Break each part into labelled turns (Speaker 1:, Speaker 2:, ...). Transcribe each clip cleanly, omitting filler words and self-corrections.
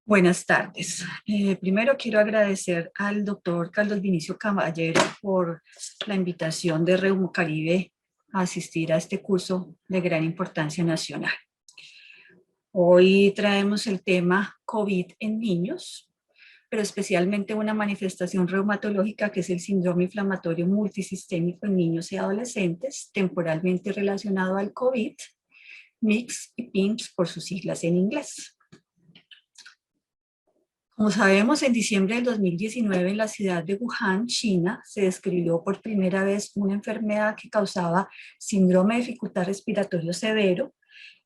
Speaker 1: Buenas tardes. Primero quiero agradecer al doctor Carlos Vinicio Caballero por la invitación de Reumocaribe a asistir a este curso de gran importancia nacional. Hoy traemos el tema COVID en niños, pero especialmente una manifestación reumatológica que es el síndrome inflamatorio multisistémico en niños y adolescentes, temporalmente relacionado al COVID, MIX y PIMS por sus siglas en inglés. Como sabemos, en diciembre del 2019 en la ciudad de Wuhan, China, se describió por primera vez una enfermedad que causaba síndrome de dificultad respiratorio severo,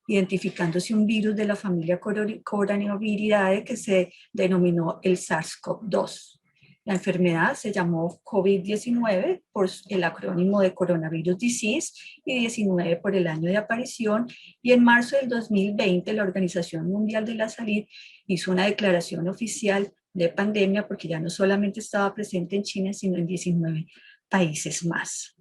Speaker 1: identificándose un virus de la familia Coronaviridae que se denominó el SARS-CoV-2. La enfermedad se llamó COVID-19 por el acrónimo de Coronavirus Disease y 19 por el año de aparición, y en marzo del 2020 la Organización Mundial de la Salud hizo una declaración oficial de pandemia porque ya no solamente estaba presente en China, sino en 19 países más.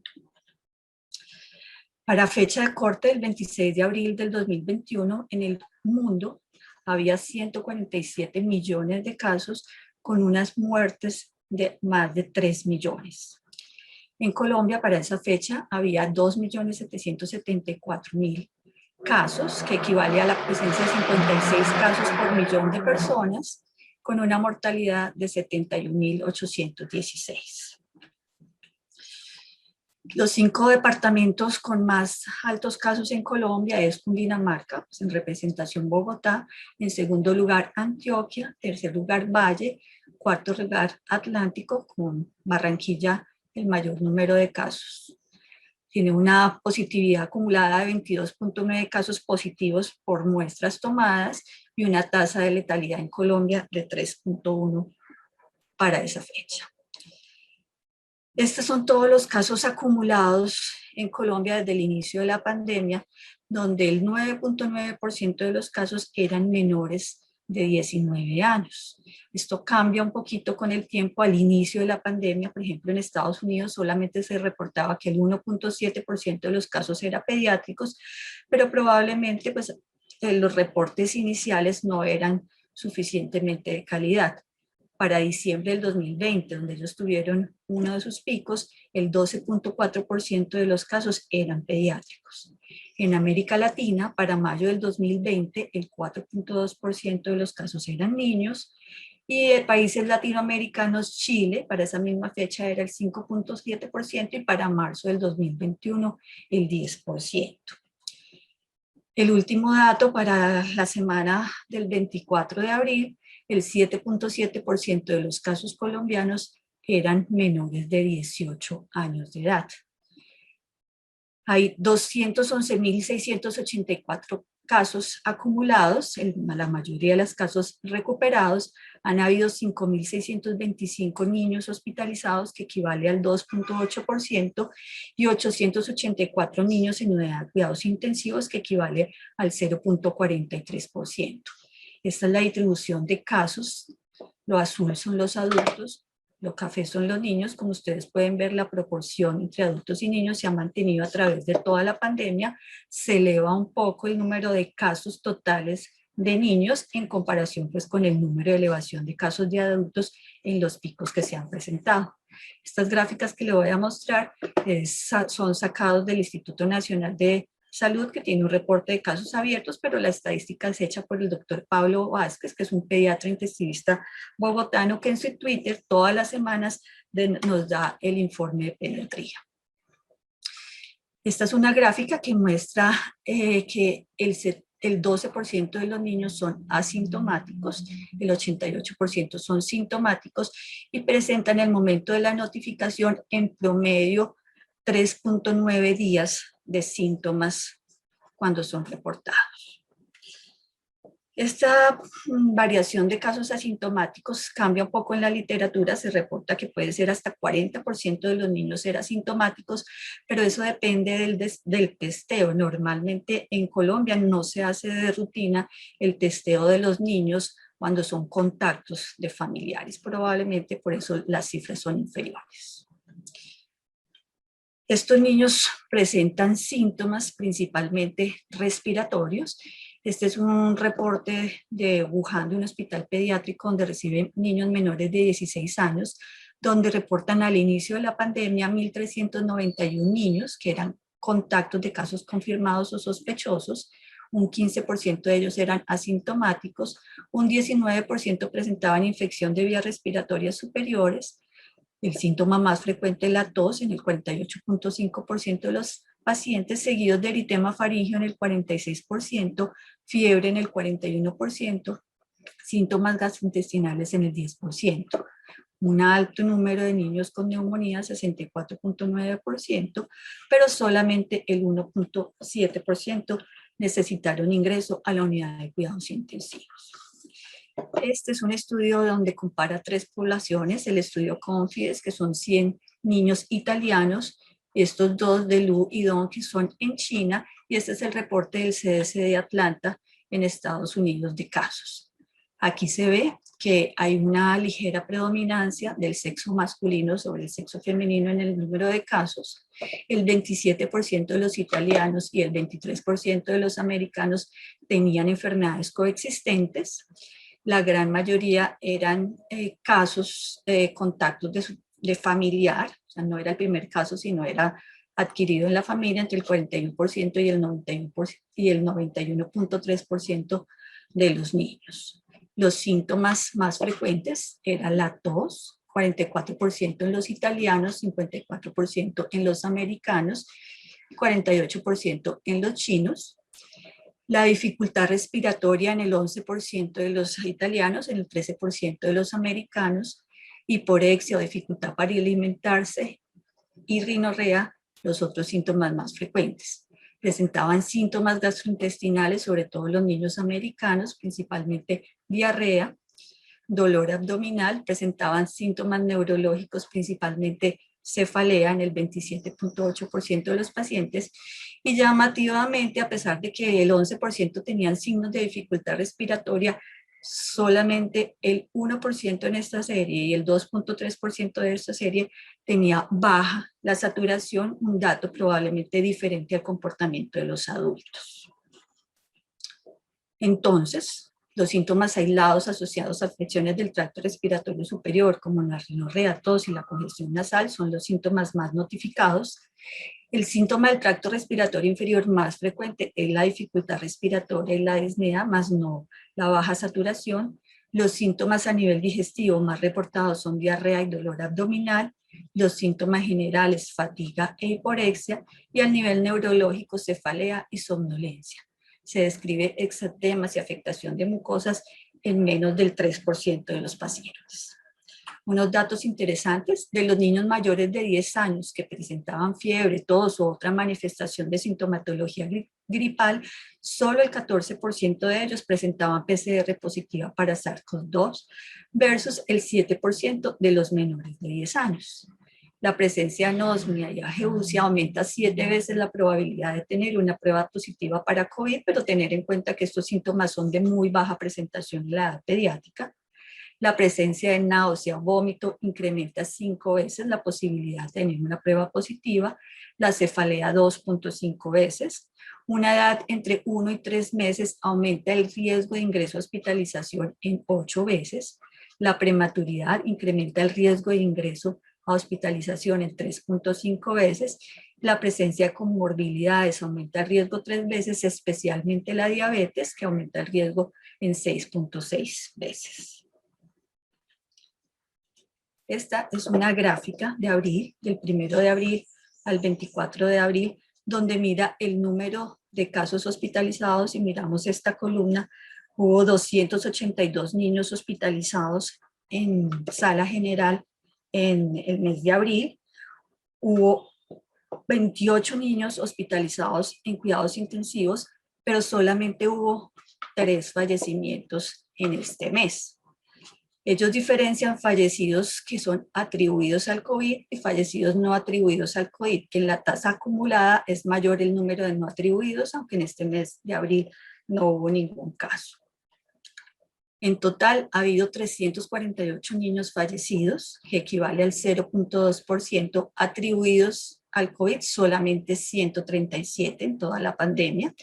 Speaker 1: Para fecha de corte del 26 de abril del 2021, en el mundo había 147 millones de casos con unas muertes de más de 3 millones. En Colombia, para esa fecha, había 2.774.000 casos, que equivale a la presencia de 56 casos por millón de personas, con una mortalidad de 71.816. Los 5 departamentos con más altos casos en Colombia es Cundinamarca, pues en representación Bogotá, en segundo lugar Antioquia, tercer lugar Valle, cuarto lugar Atlántico, con Barranquilla el mayor número de casos. Tiene una positividad acumulada de 22.9 casos positivos por muestras tomadas y una tasa de letalidad en Colombia de 3.1 para esa fecha. Estos son todos los casos acumulados en Colombia desde el inicio de la pandemia, donde el 9.9% de los casos eran menores de 19 años. Esto cambia un poquito con el tiempo. Al inicio de la pandemia, por ejemplo, en Estados Unidos solamente se reportaba que el 1.7% de los casos eran pediátricos, pero probablemente pues, los reportes iniciales no eran suficientemente de calidad. Para diciembre del 2020, donde ellos tuvieron uno de sus picos, el 12.4% de los casos eran pediátricos. En América Latina, para mayo del 2020, el 4.2% de los casos eran niños, y de países latinoamericanos, Chile, para esa misma fecha era el 5.7%, y para marzo del 2021, el 10%. El último dato para la semana del 24 de abril, el 7.7% de los casos colombianos eran menores de 18 años de edad. Hay 211.684 casos acumulados, la mayoría de los casos recuperados. Han habido 5.625 niños hospitalizados, que equivale al 2.8%, y 884 niños en unidad de cuidados intensivos, que equivale al 0.43%. Esta es la distribución de casos. Lo azul son los adultos, lo café son los niños. Como ustedes pueden ver, la proporción entre adultos y niños se ha mantenido a través de toda la pandemia. Se eleva un poco el número de casos totales de niños en comparación pues, con el número de elevación de casos de adultos en los picos que se han presentado. Estas gráficas que le voy a mostrar son sacados del Instituto Nacional de Salud, que tiene un reporte de casos abiertos, pero la estadística es hecha por el doctor Pablo Vázquez, que es un pediatra intensivista bogotano, que en su Twitter todas las semanas nos da el informe de pediatría. Esta es una gráfica que muestra que el 12% de los niños son asintomáticos, el 88% son sintomáticos y presentan en el momento de la notificación en promedio 3.9 días de síntomas cuando son reportados. Esta variación de casos asintomáticos cambia un poco en la literatura. Se reporta que puede ser hasta 40% de los niños ser asintomáticos, pero eso depende del testeo. Normalmente en Colombia no se hace de rutina el testeo de los niños cuando son contactos de familiares. Probablemente por eso las cifras son inferiores. Estos niños presentan síntomas principalmente respiratorios Este es un reporte de Wuhan, de un hospital pediátrico donde reciben niños menores de 16 años, donde reportan al inicio de la pandemia 1.391 niños que eran contactos de casos confirmados o sospechosos. Un 15% de ellos eran asintomáticos, un 19% presentaban infección de vías respiratorias superiores. El síntoma más frecuente es la tos en el 48.5% de los pacientes, seguidos de eritema faríngeo en el 46%, fiebre en el 41%, síntomas gastrointestinales en el 10%. Un alto número de niños con neumonía, 64.9%, pero solamente el 1.7% necesitaron ingreso a la unidad de cuidados intensivos. Este es un estudio donde compara tres poblaciones, el estudio Confides, que son 100 niños italianos, estos dos de Lu y Don, que son en China, y este es el reporte del CDC de Atlanta en Estados Unidos de casos. Aquí se ve que hay una ligera predominancia del sexo masculino sobre el sexo femenino en el número de casos. El 27% de los italianos y el 23% de los americanos tenían enfermedades coexistentes. La gran mayoría eran casos, contactos de familiar, o sea, no era el primer caso, sino era adquirido en la familia entre el 41% y el 91.3% de los niños. Los síntomas más frecuentes eran la tos, 44% en los italianos, 54% en los americanos, 48% en los chinos. La dificultad respiratoria en el 11% de los italianos, en el 13% de los americanos, hiporexia o dificultad para alimentarse y rinorrea, los otros síntomas más frecuentes. Presentaban síntomas gastrointestinales, sobre todo los niños americanos, principalmente diarrea, dolor abdominal, presentaban síntomas neurológicos, principalmente cefalea en el 27.8% de los pacientes, y llamativamente, a pesar de que el 11% tenían signos de dificultad respiratoria, solamente el 1% en esta serie y el 2.3% de esta serie tenía baja la saturación, un dato probablemente diferente al comportamiento de los adultos. Entonces, los síntomas aislados asociados a afecciones del tracto respiratorio superior, como la rinorrea, tos y la congestión nasal, son los síntomas más notificados. El síntoma del tracto respiratorio inferior más frecuente es la dificultad respiratoria y la disnea, más no la baja saturación. Los síntomas a nivel digestivo más reportados son diarrea y dolor abdominal. Los síntomas generales, fatiga e hiporexia. Y a nivel neurológico, cefalea y somnolencia. Se describe exantemas y afectación de mucosas en menos del 3% de los pacientes. Unos datos interesantes de los niños mayores de 10 años que presentaban fiebre, tos o otra manifestación de sintomatología gripal, solo el 14% de ellos presentaban PCR positiva para SARS-CoV-2 versus el 7% de los menores de 10 años. La presencia de anosmia y ageusia aumenta 7 veces la probabilidad de tener una prueba positiva para COVID, pero tener en cuenta que estos síntomas son de muy baja presentación en la edad pediátrica. La presencia de náusea o vómito incrementa 5 veces la posibilidad de tener una prueba positiva, la cefalea 2.5 veces. Una edad entre 1 y 3 meses aumenta el riesgo de ingreso a hospitalización en 8 veces. La prematuridad incrementa el riesgo de ingreso a hospitalización en 3.5 veces. La presencia de comorbilidades aumenta el riesgo 3 veces, especialmente la diabetes, que aumenta el riesgo en 6.6 veces. Esta es una gráfica de abril, del 1 de abril al 24 de abril, donde mira el número de casos hospitalizados y miramos esta columna. Hubo 282 niños hospitalizados en sala general en el mes de abril. Hubo 28 niños hospitalizados en cuidados intensivos, pero solamente hubo 3 fallecimientos en este mes. Ellos diferencian fallecidos que son atribuidos al COVID y fallecidos no atribuidos al COVID, que en la tasa acumulada es mayor el número de no atribuidos, aunque en este mes de abril no hubo ningún caso. En total ha habido 348 niños fallecidos, que equivale al 0.2% atribuidos al COVID, solamente 137 en toda la pandemia.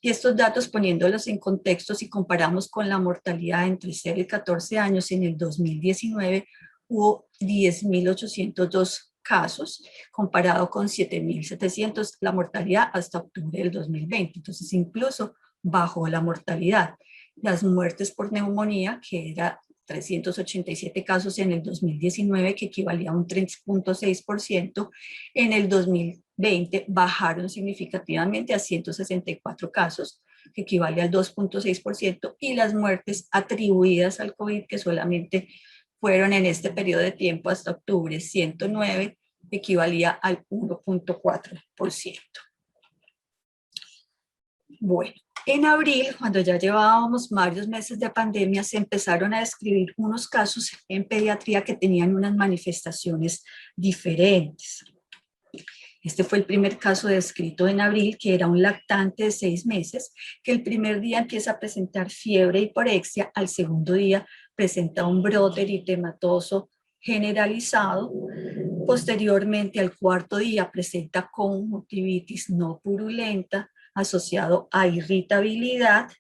Speaker 1: Y estos datos, poniéndolos en contexto, si comparamos con la mortalidad entre 0 y 14 años, en el 2019 hubo 10.802 casos, comparado con 7.700 la mortalidad hasta octubre del 2020. Entonces, incluso bajó la mortalidad. Las muertes por neumonía, que era 387 casos en el 2019, que equivalía a un 3.6%, en el 2020 bajaron significativamente a 164 casos, que equivale al 2.6%, y las muertes atribuidas al COVID, que solamente fueron en este periodo de tiempo hasta octubre 109, equivalía al 1.4%. Bueno, en abril, cuando ya llevábamos varios meses de pandemia, se empezaron a describir unos casos en pediatría que tenían unas manifestaciones diferentes. Este fue el primer caso descrito en abril, que era un lactante de 6 meses, que el primer día empieza a presentar fiebre y hiporexia, al segundo día presenta un brote eritematoso generalizado, posteriormente al cuarto día presenta conjuntivitis no purulenta asociado a irritabilidad,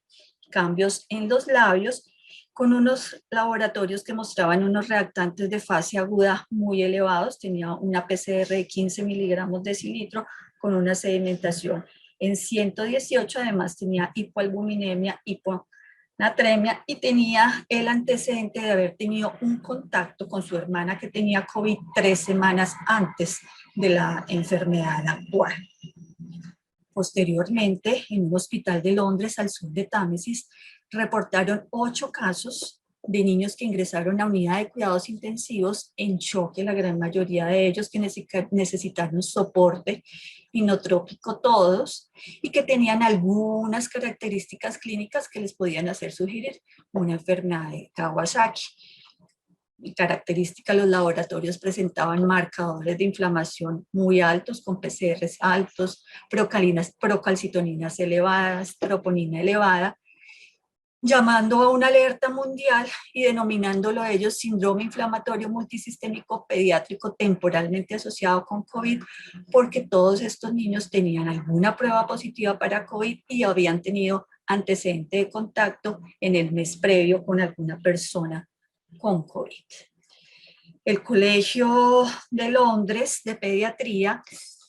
Speaker 1: cambios en los labios, con unos laboratorios que mostraban unos reactantes de fase aguda muy elevados. Tenía una PCR de 15 miligramos decilitro con una sedimentación en 118, además tenía hipoalbuminemia, hiponatremia, y tenía el antecedente de haber tenido un contacto con su hermana que tenía COVID 3 semanas antes de la enfermedad actual. Posteriormente, en un hospital de Londres, al sur de Támesis, reportaron 8 casos de niños que ingresaron a unidad de cuidados intensivos en choque, la gran mayoría de ellos que necesitaron soporte inotrópico todos, y que tenían algunas características clínicas que les podían hacer sugerir una enfermedad de Kawasaki. Y característica, los laboratorios presentaban marcadores de inflamación muy altos, con PCRs altos, procalcitoninas elevadas, troponina elevada, llamando a una alerta mundial y denominándolo a ellos síndrome inflamatorio multisistémico pediátrico temporalmente asociado con COVID, porque todos estos niños tenían alguna prueba positiva para COVID y habían tenido antecedente de contacto en el mes previo con alguna persona con COVID. El Colegio de Londres de Pediatría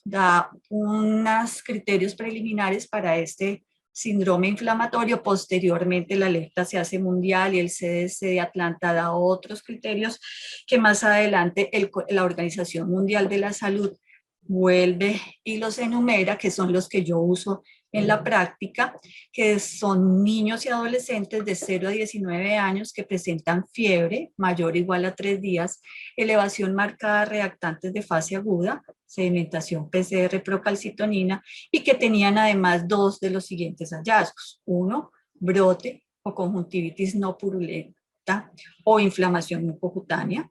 Speaker 1: da unos criterios preliminares para este síndrome inflamatorio. Posteriormente la alerta se hace mundial y el CDC de Atlanta da otros criterios que más adelante la Organización Mundial de la Salud vuelve y los enumera, que son los que yo uso en la práctica, que son niños y adolescentes de 0 a 19 años que presentan fiebre mayor o igual a 3 días, elevación marcada de reactantes de fase aguda, sedimentación PCR procalcitonina, y que tenían además 2 de los siguientes hallazgos. 1, brote o conjuntivitis no purulenta o inflamación mucocutánea,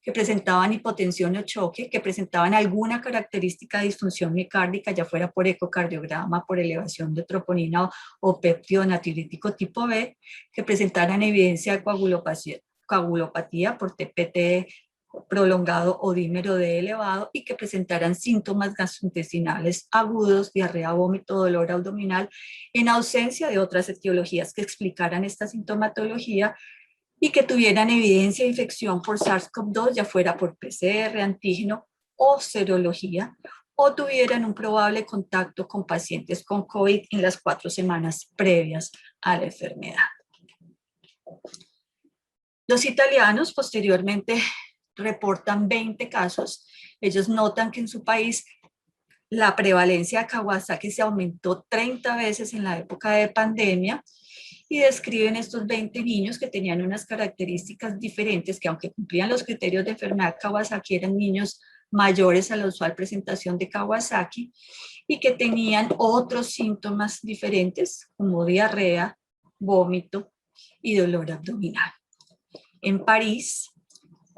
Speaker 1: que presentaban hipotensión o choque, que presentaban alguna característica de disfunción miocárdica, ya fuera por ecocardiograma, por elevación de troponina o péptido natriurético tipo B, que presentaran evidencia de coagulopatía por TPT prolongado o dímero D elevado, y que presentaran síntomas gastrointestinales agudos, diarrea, vómito, dolor abdominal, en ausencia de otras etiologías que explicaran esta sintomatología, y que tuvieran evidencia de infección por SARS-CoV-2, ya fuera por PCR, antígeno o serología, o tuvieran un probable contacto con pacientes con COVID en las 4 semanas previas a la enfermedad. Los italianos posteriormente reportan 20 casos. Ellos notan que en su país la prevalencia de Kawasaki se aumentó 30 veces en la época de pandemia, y describen estos 20 niños que tenían unas características diferentes, que aunque cumplían los criterios de enfermedad Kawasaki, eran niños mayores a la usual presentación de Kawasaki, y que tenían otros síntomas diferentes como diarrea, vómito y dolor abdominal. En París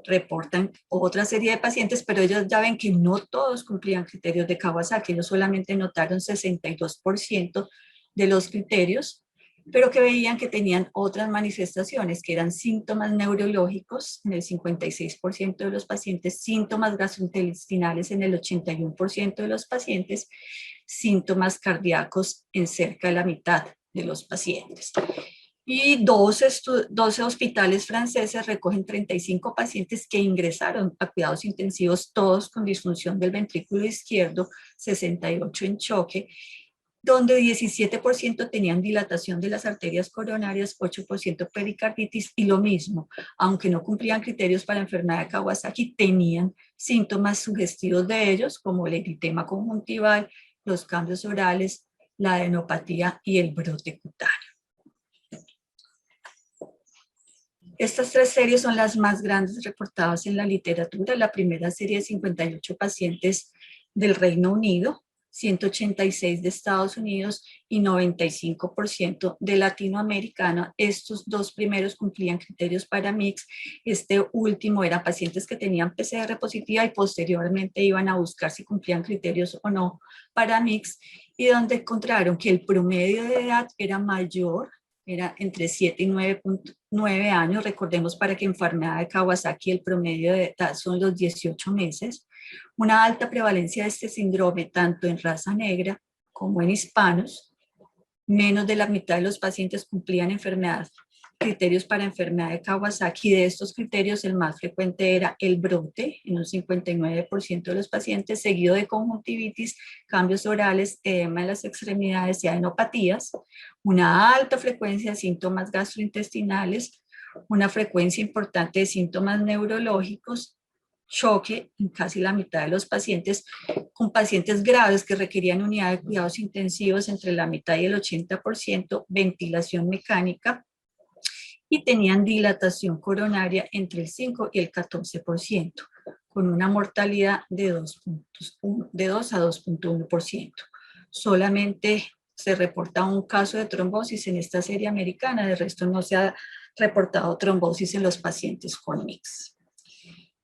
Speaker 1: reportan otra serie de pacientes, pero ellos ya ven que no todos cumplían criterios de Kawasaki. Ellos solamente notaron 62% de los criterios, pero que veían que tenían otras manifestaciones, que eran síntomas neurológicos en el 56% de los pacientes, síntomas gastrointestinales en el 81% de los pacientes, síntomas cardíacos en cerca de la mitad de los pacientes. Y 12 hospitales franceses recogen 35 pacientes que ingresaron a cuidados intensivos, todos con disfunción del ventrículo izquierdo, 68 en choque, donde 17% tenían dilatación de las arterias coronarias, 8% pericarditis y lo mismo, aunque no cumplían criterios para enfermedad de Kawasaki, tenían síntomas sugestivos de ellos, como el eritema conjuntival, los cambios orales, la adenopatía y el brote cutáneo. Estas tres series son las más grandes reportadas en la literatura. La primera serie de 58 pacientes del Reino Unido, 186 de Estados Unidos y 95% de Latinoamérica. Estos dos primeros cumplían criterios para mix. Este último era pacientes que tenían PCR positiva y posteriormente iban a buscar si cumplían criterios o no para mix, y donde encontraron que el promedio de edad era mayor, era entre 7 y 9 años. Recordemos, para que enfermedad de Kawasaki el promedio de edad son los 18 meses. Una alta prevalencia de este síndrome tanto en raza negra como en hispanos. Menos de la mitad de los pacientes cumplían criterios para enfermedad de Kawasaki. De estos criterios, el más frecuente era el brote, en un 59% de los pacientes, seguido de conjuntivitis, cambios orales, edema en las extremidades y adenopatías. Una alta frecuencia de síntomas gastrointestinales, una frecuencia importante de síntomas neurológicos, choque en casi la mitad de los pacientes, con pacientes graves que requerían unidad de cuidados intensivos entre la mitad y el 80%, ventilación mecánica, y tenían dilatación coronaria entre el 5 y el 14%, con una mortalidad de 2 a 2,1%. Solamente se reporta un caso de trombosis en esta serie americana, de resto no se ha reportado trombosis en los pacientes con mix.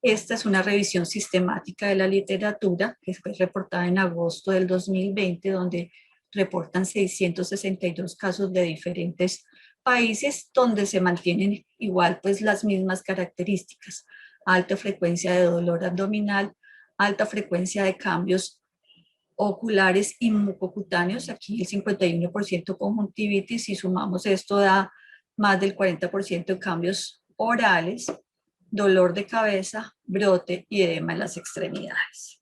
Speaker 1: Esta es una revisión sistemática de la literatura que fue reportada en agosto del 2020, donde reportan 662 casos de diferentes países, donde se mantienen igual pues las mismas características: alta frecuencia de dolor abdominal, alta frecuencia de cambios oculares y mucocutáneos, aquí el 51% conjuntivitis, si sumamos esto da más del 40% de cambios orales, dolor de cabeza, brote y edema en las extremidades.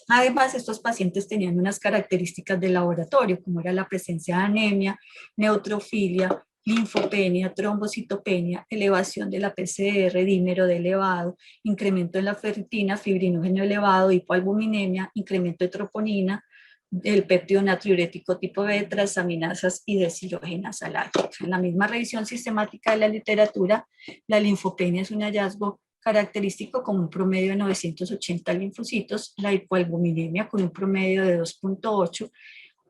Speaker 1: Además, estos pacientes tenían unas características de laboratorio, como era la presencia de anemia, neutrofilia, linfopenia, trombocitopenia, elevación de la PCR, dímero de elevado, incremento en la ferritina, fibrinógeno elevado, hipoalbuminemia, incremento de troponina, el péptido natriurético tipo B, transaminasas y deshidrogenasa láctica. En la misma revisión sistemática de la literatura, la linfopenia es un hallazgo característico con un promedio de 980 linfocitos, la hipoalbuminemia con un promedio de 2,8,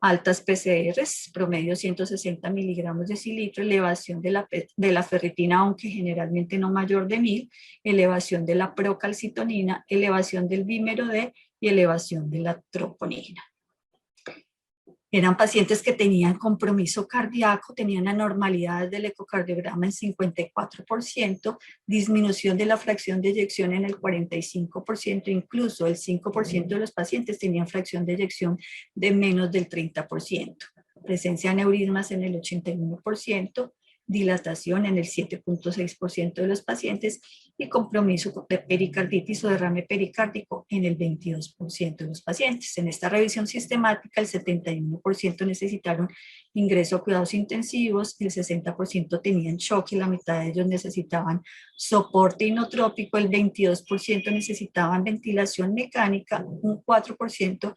Speaker 1: altas PCRs, promedio 160 miligramos de cilitro, elevación de la ferritina, aunque generalmente no mayor de 1000, elevación de la procalcitonina, elevación del dímero D y elevación de la troponina. Eran pacientes que tenían compromiso cardíaco, tenían anormalidades del ecocardiograma en 54%, disminución de la fracción de eyección en el 45%, incluso el 5% de los pacientes tenían fracción de eyección de menos del 30%, presencia de aneurismas en el 81%, dilatación en el 7,6% de los pacientes y compromiso de pericarditis o derrame pericárdico en el 22% de los pacientes. En esta revisión sistemática, el 71% necesitaron ingreso a cuidados intensivos, el 60% tenían shock y la mitad de ellos necesitaban soporte inotrópico, el 22% necesitaban ventilación mecánica, un 4%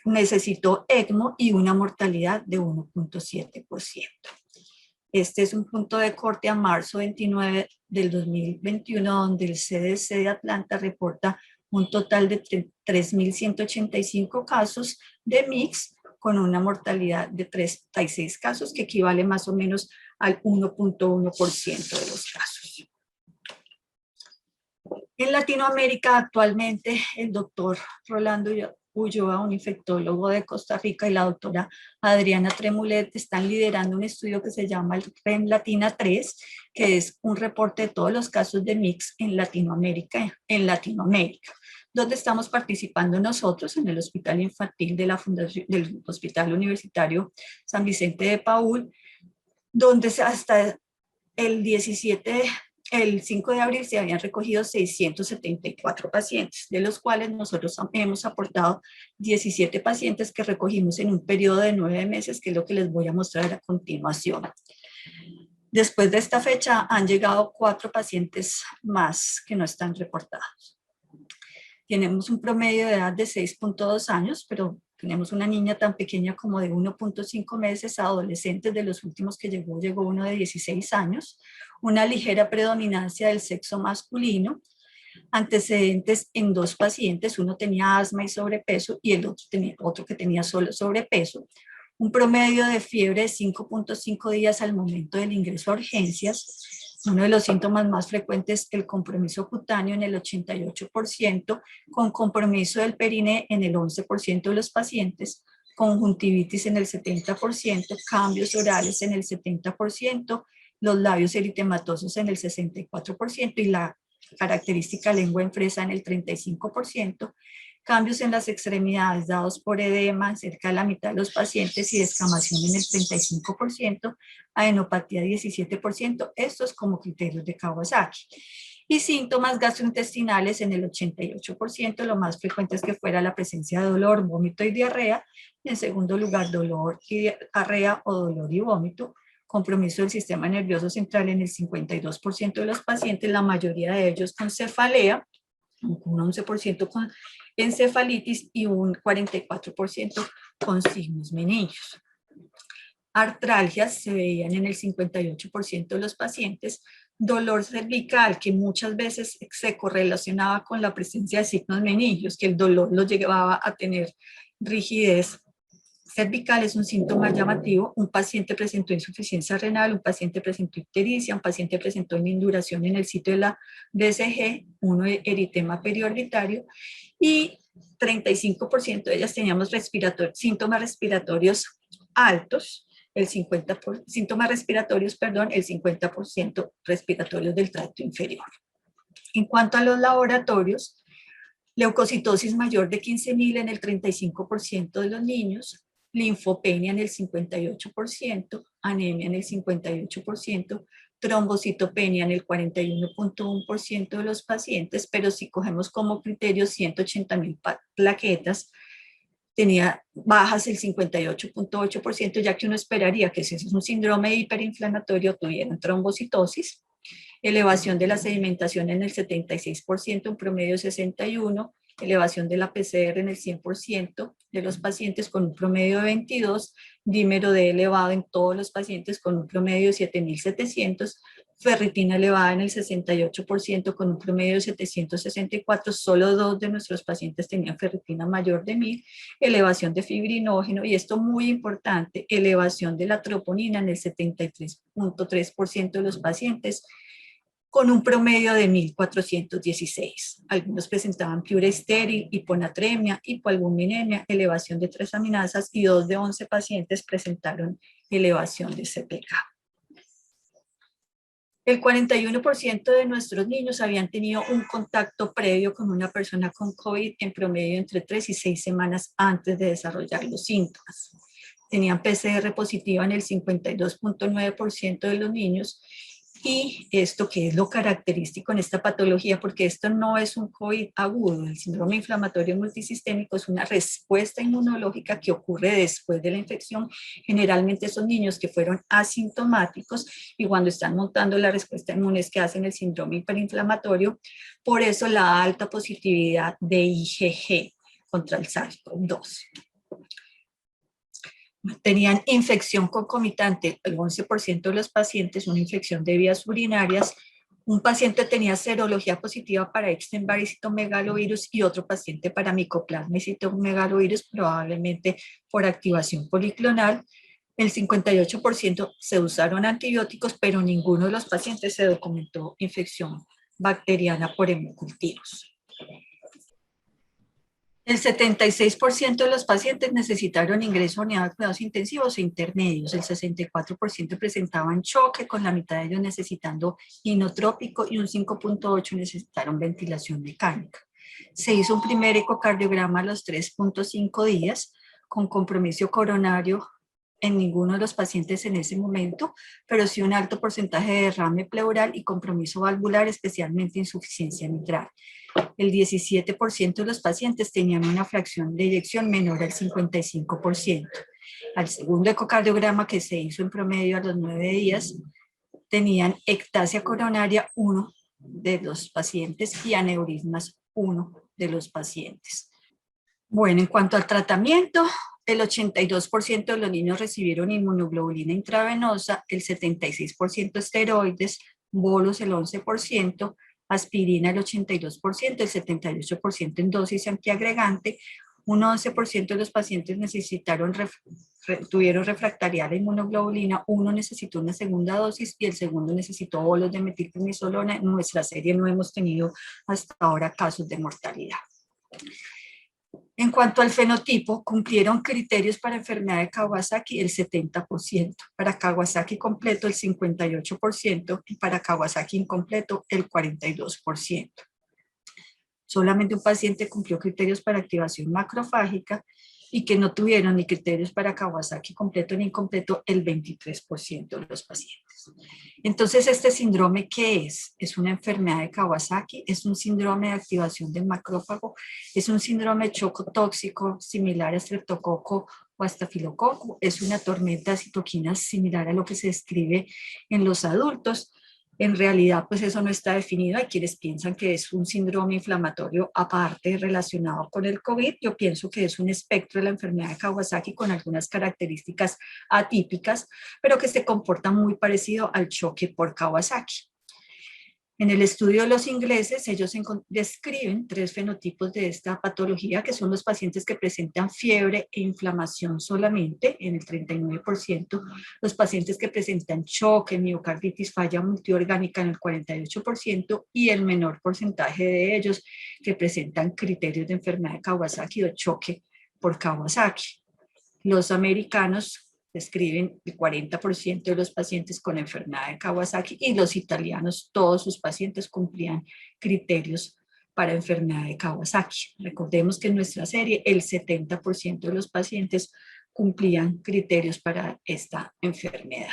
Speaker 1: necesitó ECMO y una mortalidad de 1,7%. Este es un punto de corte a marzo 29 del 2021, donde el CDC de Atlanta reporta un total de 3.185 casos de mix, con una mortalidad de 36 casos, que equivale más o menos al 1,1% de los casos. En Latinoamérica, actualmente, el doctor Rolando Ulloa, un infectólogo de Costa Rica, y la doctora Adriana Tremulet están liderando un estudio que se llama el REM Latina 3, que es un reporte de todos los casos de MIX en Latinoamérica, donde estamos participando nosotros en el Hospital Infantil de la Fundación, del Hospital Universitario San Vicente de Paúl, donde hasta el 5 de abril se habían recogido 674 pacientes, de los cuales nosotros hemos aportado 17 pacientes que recogimos en un periodo de 9 meses, que es lo que les voy a mostrar a continuación. Después de esta fecha han llegado 4 pacientes más que no están reportados. Tenemos un promedio de edad de 6.2 años, pero tenemos una niña tan pequeña como de 1.5 meses, adolescentes. De los últimos que llegó uno de 16 años, una ligera predominancia del sexo masculino, antecedentes en 2 pacientes, uno tenía asma y sobrepeso y el otro que tenía solo sobrepeso, un promedio de fiebre de 5.5 días al momento del ingreso a urgencias. Uno de los síntomas más frecuentes es el compromiso cutáneo en el 88%, con compromiso del perine en el 11% de los pacientes, conjuntivitis en el 70%, cambios orales en el 70%, los labios eritematosos en el 64% y la característica lengua en fresa en el 35%, cambios en las extremidades dados por edema en cerca de la mitad de los pacientes y descamación en el 35%, adenopatía 17%, estos como criterios de Kawasaki. Y síntomas gastrointestinales en el 88%, lo más frecuente es que fuera la presencia de dolor, vómito y diarrea, y en segundo lugar dolor y diarrea o dolor y vómito, compromiso del sistema nervioso central en el 52% de los pacientes, la mayoría de ellos con cefalea, un 11% con encefalitis y un 44% con signos meningios. Artralgias se veían en el 58% de los pacientes, dolor cervical que muchas veces se correlacionaba con la presencia de signos meningios, que el dolor lo llevaba a tener rigidez cervical, es un síntoma llamativo. Un paciente presentó insuficiencia renal, un paciente presentó ictericia, un paciente presentó una induración en el sitio de la BCG, uno eritema periorbitario, y 35% de ellas teníamos síntomas respiratorios altos, el 50% síntomas respiratorios, perdón, el 50% respiratorios del tracto inferior. En cuanto a los laboratorios, leucocitosis mayor de 15.000 en el 35% de los niños, linfopenia en el 58%, anemia en el 58%, trombocitopenia en el 41.1% de los pacientes, pero si cogemos como criterio 180.000 plaquetas, tenía bajas el 58.8%, ya que uno esperaría que si es un síndrome hiperinflamatorio tuvieran trombocitosis, elevación de la sedimentación en el 76%, un promedio 61%, elevación de la PCR en el 100% de los pacientes con un promedio de 22, dímero D elevado en todos los pacientes con un promedio de 7.700, ferritina elevada en el 68% con un promedio de 764, solo 2 de nuestros pacientes tenían ferritina mayor de 1.000, elevación de fibrinógeno, y esto muy importante, elevación de la troponina en el 73.3% de los pacientes, con un promedio de 1.416. Algunos presentaban piura estéril, hiponatremia, hipoalbuminemia, elevación de 3 aminasas, y 2 de 11 pacientes presentaron elevación de CPK. El 41% de nuestros niños habían tenido un contacto previo con una persona con COVID en promedio entre 3 y 6 semanas antes de desarrollar los síntomas. Tenían PCR positiva en el 52.9% de los niños. Y esto que es lo característico en esta patología, porque esto no es un COVID agudo, el síndrome inflamatorio multisistémico es una respuesta inmunológica que ocurre después de la infección. Generalmente son niños que fueron asintomáticos y cuando están montando la respuesta inmune es que hacen el síndrome hiperinflamatorio, por eso la alta positividad de IgG contra el SARS-CoV-2. Tenían infección concomitante, el 11% de los pacientes, una infección de vías urinarias. Un paciente tenía serología positiva para Epstein-Barr y citomegalovirus y otro paciente para micoplasma y citomegalovirus, probablemente por activación policlonal. El 58% se usaron antibióticos, pero ninguno de los pacientes se documentó infección bacteriana por hemocultivos. El 76% de los pacientes necesitaron ingreso a unidad de cuidados intensivos e intermedios. El 64% presentaban choque, con la mitad de ellos necesitando inotrópico y un 5.8% necesitaron ventilación mecánica. Se hizo un primer ecocardiograma a los 3.5 días con compromiso coronario en ninguno de los pacientes en ese momento, pero sí un alto porcentaje de derrame pleural y compromiso valvular, especialmente insuficiencia mitral. El 17% de los pacientes tenían una fracción de eyección menor al 55%. Al segundo ecocardiograma, que se hizo en promedio a los 9 días, tenían ectasia coronaria 1 de los pacientes y aneurismas 1 de los pacientes. Bueno, en cuanto al tratamiento, el 82% de los niños recibieron inmunoglobulina intravenosa, el 76% esteroides, bolos el 11%, aspirina el 82%, el 78% en dosis antiagregante. Un 11% de los pacientes tuvieron refractaria a la inmunoglobulina, uno necesitó una segunda dosis y el segundo necesitó bolos de metilprednisolona. En nuestra serie no hemos tenido hasta ahora casos de mortalidad. En cuanto al fenotipo, cumplieron criterios para enfermedad de Kawasaki el 70%, para Kawasaki completo el 58% y para Kawasaki incompleto el 42%. Solamente un paciente cumplió criterios para activación macrofágica y que no tuvieron ni criterios para Kawasaki completo ni incompleto el 23% de los pacientes. Entonces, ¿este síndrome qué es? ¿Es una enfermedad de Kawasaki? ¿Es un síndrome de activación del macrófago? ¿Es un síndrome chocotóxico similar a estreptococo o a estafilococo? ¿Es una tormenta de citoquinas similar a lo que se describe en los adultos? En realidad, pues eso no está definido. Hay quienes piensan que es un síndrome inflamatorio aparte relacionado con el COVID. Yo pienso que es un espectro de la enfermedad de Kawasaki con algunas características atípicas, pero que se comporta muy parecido al choque por Kawasaki. En el estudio de los ingleses, ellos describen 3 fenotipos de esta patología, que son los pacientes que presentan fiebre e inflamación solamente, en el 39%, los pacientes que presentan choque, miocarditis, falla multiorgánica en el 48%, y el menor porcentaje de ellos que presentan criterios de enfermedad de Kawasaki o choque por Kawasaki. Los americanos describen el 40% de los pacientes con enfermedad de Kawasaki y los italianos, todos sus pacientes cumplían criterios para enfermedad de Kawasaki. Recordemos que en nuestra serie el 70% de los pacientes cumplían criterios para esta enfermedad.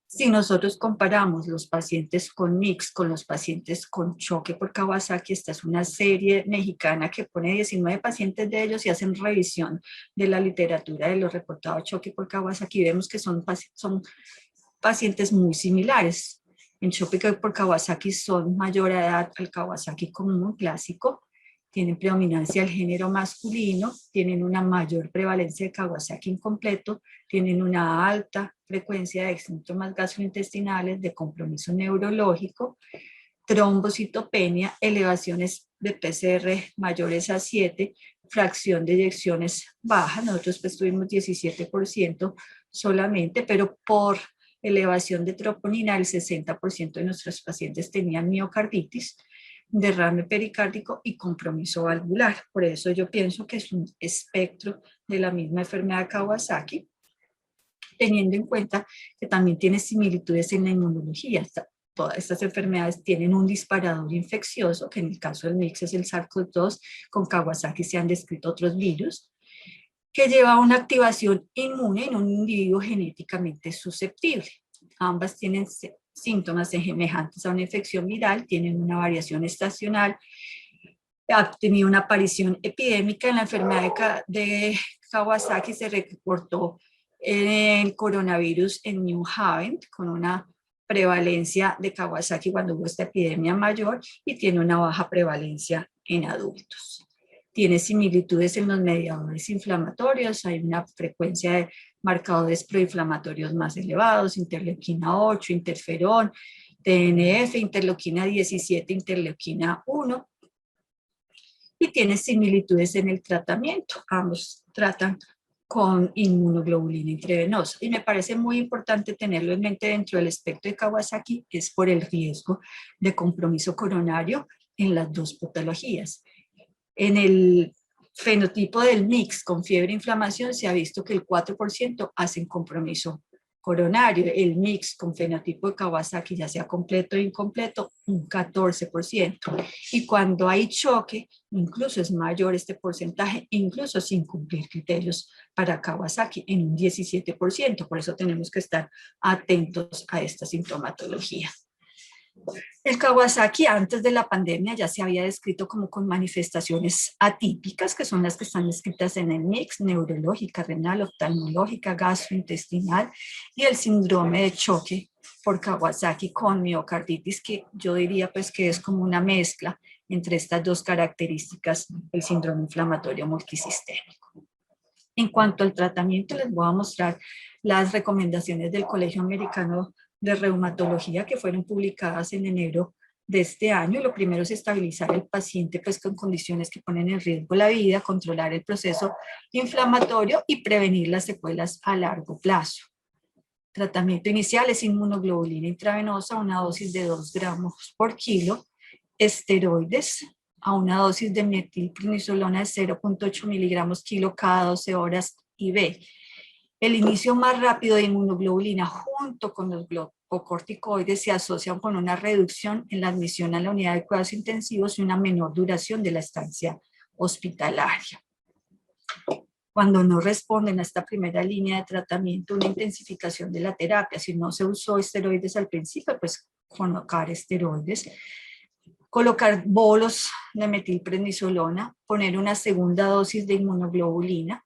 Speaker 1: Si nosotros comparamos los pacientes con mix con los pacientes con choque por Kawasaki, esta es una serie mexicana que pone 19 pacientes de ellos y hacen revisión de la literatura de los reportados choque por Kawasaki. Vemos que son pacientes muy similares. En choque por Kawasaki son mayor edad al Kawasaki común clásico, tienen predominancia del género masculino, tienen una mayor prevalencia de Kawasaki incompleto, tienen una alta frecuencia de síntomas gastrointestinales, de compromiso neurológico, trombocitopenia, elevaciones de PCR mayores a 7, fracción de eyecciones baja. Nosotros pues tuvimos 17% solamente, pero por elevación de troponina, el 60% de nuestros pacientes tenían miocarditis, derrame pericárdico y compromiso valvular. Por eso yo pienso que es un espectro de la misma enfermedad de Kawasaki, teniendo en cuenta que también tiene similitudes en la inmunología. Todas estas enfermedades tienen un disparador infeccioso, que en el caso del mix es el SARS-CoV-2, con Kawasaki se han descrito otros virus, que lleva a una activación inmune en un individuo genéticamente susceptible. Ambas tienen síntomas semejantes a una infección viral, tienen una variación estacional, ha tenido una aparición epidémica. En la enfermedad de Kawasaki se reportó el coronavirus en New Haven, con una prevalencia de Kawasaki cuando hubo esta epidemia mayor, y tiene una baja prevalencia en adultos. Tiene similitudes en los mediadores inflamatorios, hay una frecuencia de marcadores proinflamatorios más elevados, interleuquina 8, interferón, TNF, interleuquina 17, interleuquina 1, y tiene similitudes en el tratamiento. Ambos tratan con inmunoglobulina intravenosa. Y me parece muy importante tenerlo en mente dentro del espectro de Kawasaki, es por el riesgo de compromiso coronario en las dos patologías. En el fenotipo del mix con fiebre e inflamación se ha visto que el 4% hacen compromiso coronario, el mix con fenotipo de Kawasaki, ya sea completo o incompleto, un 14%. Y cuando hay choque, incluso es mayor este porcentaje, incluso sin cumplir criterios para Kawasaki, en un 17%. Por eso tenemos que estar atentos a esta sintomatología. El Kawasaki antes de la pandemia ya se había descrito como con manifestaciones atípicas, que son las que están descritas en el mix, neurológica, renal, oftalmológica, gastrointestinal, y el síndrome de choque por Kawasaki con miocarditis, que yo diría pues que es como una mezcla entre estas dos características del síndrome inflamatorio multisistémico. En cuanto al tratamiento, les voy a mostrar las recomendaciones del Colegio Americano de Reumatología que fueron publicadas en enero de este año. Lo primero es estabilizar al paciente pues, con condiciones que ponen en riesgo la vida, controlar el proceso inflamatorio y prevenir las secuelas a largo plazo. Tratamiento inicial es inmunoglobulina intravenosa, una dosis de 2 gramos por kilo, esteroides a una dosis de metilprednisolona de 0.8 miligramos kilo cada 12 horas IV. El inicio más rápido de inmunoglobulina junto con los glucocorticoides se asocian con una reducción en la admisión a la unidad de cuidados intensivos y una menor duración de la estancia hospitalaria. Cuando no responden a esta primera línea de tratamiento, una intensificación de la terapia. Si no se usó esteroides al principio, pues colocar esteroides, colocar bolos de metilprednisolona, poner una segunda dosis de inmunoglobulina,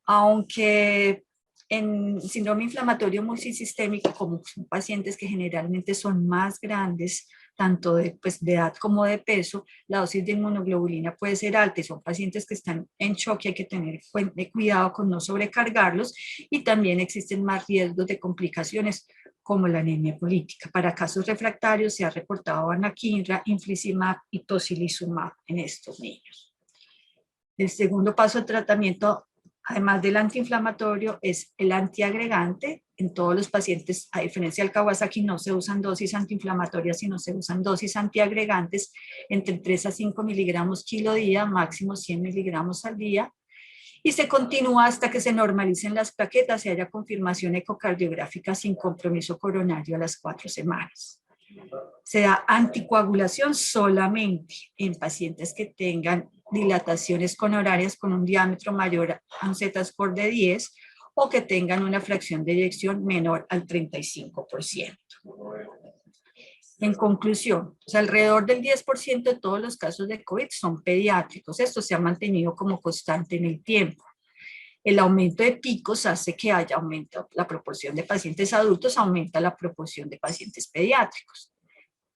Speaker 1: aunque en síndrome inflamatorio multisistémico, como son pacientes que generalmente son más grandes, tanto de edad como de peso, la dosis de inmunoglobulina puede ser alta y son pacientes que están en shock y hay que tener cuidado con no sobrecargarlos, y también existen más riesgos de complicaciones como la anemia hemolítica. Para casos refractarios se ha reportado anakinra, infliximab y tocilizumab en estos niños. El segundo paso de tratamiento, además del antiinflamatorio, es el antiagregante. En todos los pacientes, a diferencia del Kawasaki, no se usan dosis antiinflamatorias, sino se usan dosis antiagregantes entre 3 a 5 miligramos kilo día, máximo 100 miligramos al día, y se continúa hasta que se normalicen las plaquetas y haya confirmación ecocardiográfica sin compromiso coronario a las 4 semanas. Se da anticoagulación solamente en pacientes que tengan dilataciones coronarias con un diámetro mayor a un Z-score de 10 o que tengan una fracción de eyección menor al 35%. En conclusión, alrededor del 10% de todos los casos de COVID son pediátricos. Esto se ha mantenido como constante en el tiempo. El aumento de picos hace que haya aumento la proporción de pacientes adultos, aumenta la proporción de pacientes pediátricos.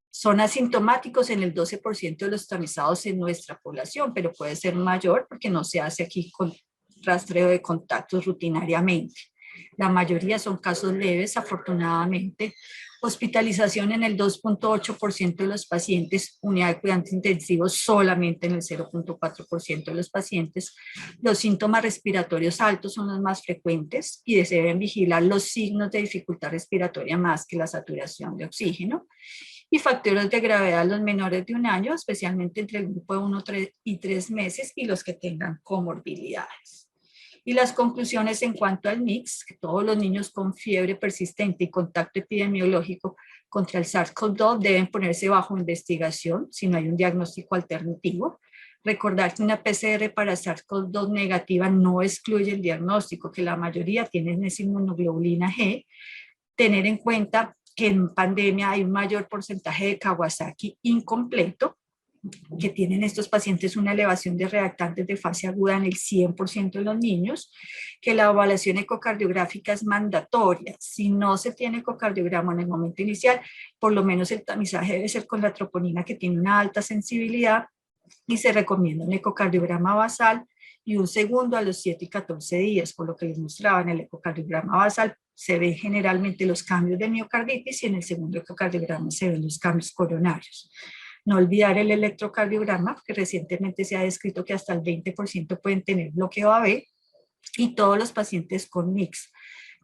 Speaker 1: Son asintomáticos en el 12% de los tamizados en nuestra población, pero puede ser mayor porque no se hace aquí con rastreo de contactos rutinariamente. La mayoría son casos leves, afortunadamente. Hospitalización en el 2.8% de los pacientes, unidad de cuidados intensivos solamente en el 0.4% de los pacientes. Los síntomas respiratorios altos son los más frecuentes y se deben vigilar los signos de dificultad respiratoria más que la saturación de oxígeno. Y factores de gravedad los menores de 1 año, especialmente entre el grupo de 1 y 3 meses y los que tengan comorbilidades. Y las conclusiones en cuanto al mix, que todos los niños con fiebre persistente y contacto epidemiológico contra el SARS-CoV-2 deben ponerse bajo investigación si no hay un diagnóstico alternativo. Recordar que una PCR para SARS-CoV-2 negativa no excluye el diagnóstico, que la mayoría tienen esa inmunoglobulina G. Tener en cuenta que en pandemia hay un mayor porcentaje de Kawasaki incompleto, que tienen estos pacientes una elevación de reactantes de fase aguda en el 100% de los niños, que la evaluación ecocardiográfica es mandatoria. Si no se tiene ecocardiograma en el momento inicial, por lo menos el tamizaje debe ser con la troponina, que tiene una alta sensibilidad, y se recomienda un ecocardiograma basal y un segundo a los 7 y 14 días, por lo que les mostraba en el ecocardiograma basal se ven generalmente los cambios de miocarditis y en el segundo ecocardiograma se ven los cambios coronarios. No olvidar el electrocardiograma, que recientemente se ha descrito que hasta el 20% pueden tener bloqueo AB, y todos los pacientes con mix,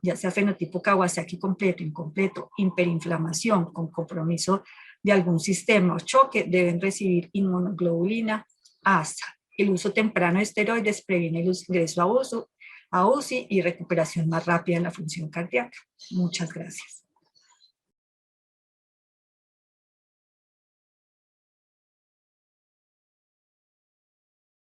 Speaker 1: ya sea fenotipo Kawasaki completo, incompleto, hiperinflamación, con compromiso de algún sistema o choque, deben recibir inmunoglobulina ASA. El uso temprano de esteroides previene el ingreso a UCI y recuperación más rápida en la función cardíaca. Muchas gracias.